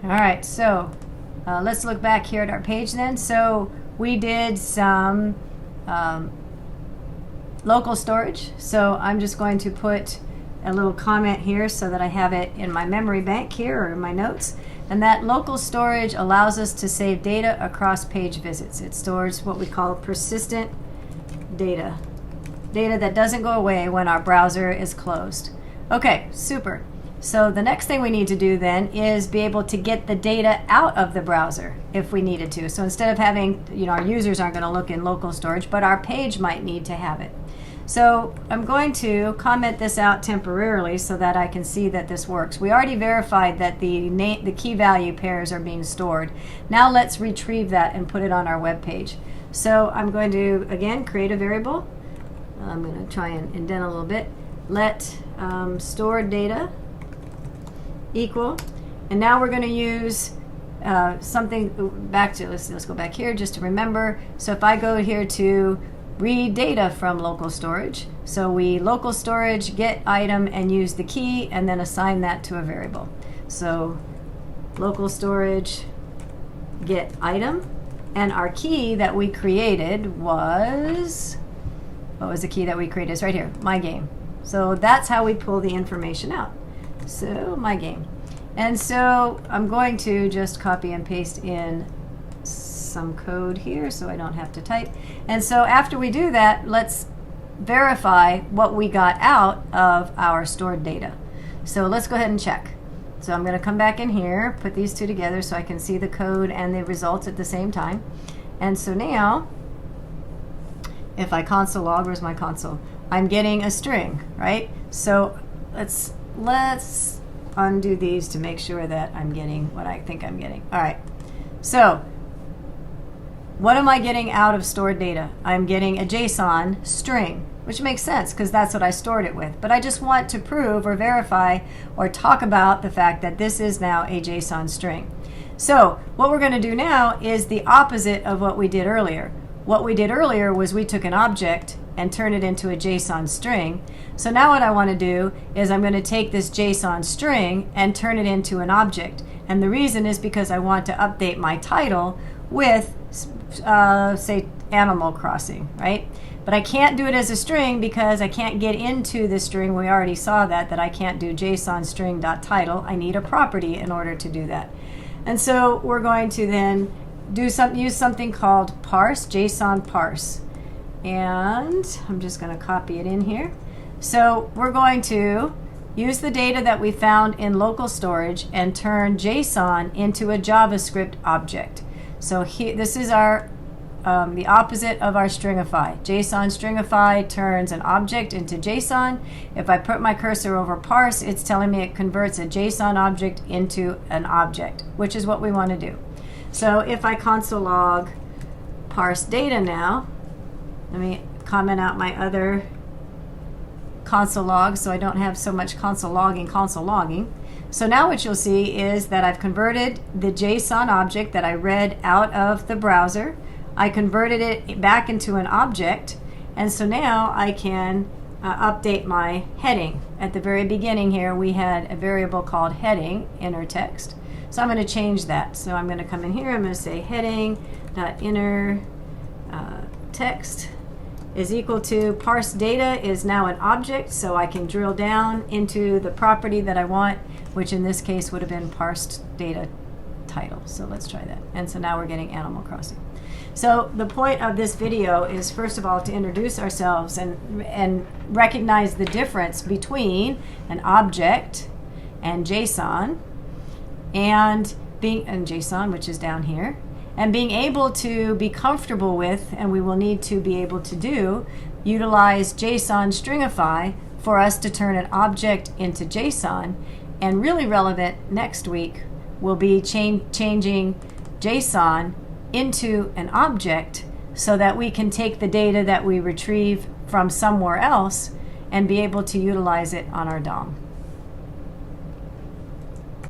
All right, so let's look back here at our page then. So we did some local storage. So I'm just going to put a little comment here so that I have it in my memory bank here or in my notes. And that local storage allows us to save data across page visits. It stores what we call persistent data. Data that doesn't go away when our browser is closed. Okay, super. So the next thing we need to do then is be able to get the data out of the browser if we needed to. So instead of having, our users aren't going to look in local storage, but our page might need to have it. So I'm going to comment this out temporarily so that I can see that this works. We already verified that the key value pairs are being stored. Now let's retrieve that and put it on our web page. So I'm going to, again, create a variable. I'm going to try and indent a little bit. Let stored data equal, and now we're going to use something back to, let's go back here just to remember. So if I go here to read data from local storage, so we local storage get item and use the key and then assign that to a variable. So local storage get item, and our key that we created was, what was the key that we created? It's right here, my game. So that's how we pull the information out. So my game. And so I'm going to just copy and paste in some code here so I don't have to type. And so after we do that, let's verify what we got out of our stored data. So let's go ahead and check. So I'm going to come back in here, put these two together so I can see the code and the results at the same time. And so now, if I console log, where's my console? I'm getting a string, right? So let's undo these to make sure that I'm getting what I think I'm getting. All right, so what am I getting out of stored data? I'm getting a JSON string, which makes sense because that's what I stored it with. But I just want to prove or verify or talk about the fact that this is now a JSON string. So what we're going to do now is the opposite of what we did earlier. What we did earlier was we took an object and turned it into a JSON string. So now what I want to do is I'm going to take this JSON string and turn it into an object. And the reason is because I want to update my title with, say, Animal Crossing, right? But I can't do it as a string because I can't get into the string. We already saw that I can't do JSON string.title. I need a property in order to do that. And so we're going to then use something called parse, JSON parse. And I'm just going to copy it in here. So we're going to use the data that we found in local storage and turn JSON into a JavaScript object. So here, this is our the opposite of our stringify. JSON stringify turns an object into JSON. If I put my cursor over parse, it's telling me it converts a JSON object into an object, which is what we want to do. So if I console log parse data now, let me comment out my other console logs so I don't have so much console logging. So now what you'll see is that I've converted the JSON object that I read out of the browser. I converted it back into an object, and so now I can update my heading. At the very beginning here we had a variable called heading, inner text. So I'm going to change that. So I'm going to come in here, I'm going to say heading.inner text is equal to parse data is now an object, so I can drill down into the property that I want, which in this case would have been parsed data title. So let's try that. And so now we're getting Animal Crossing. So the point of this video is, first of all, to introduce ourselves and recognize the difference between an object and JSON, and JSON, which is down here, and being able to be comfortable with, and we will need to be able to do, utilize JSON stringify for us to turn an object into JSON. And really relevant next week will be changing JSON into an object so that we can take the data that we retrieve from somewhere else and be able to utilize it on our DOM.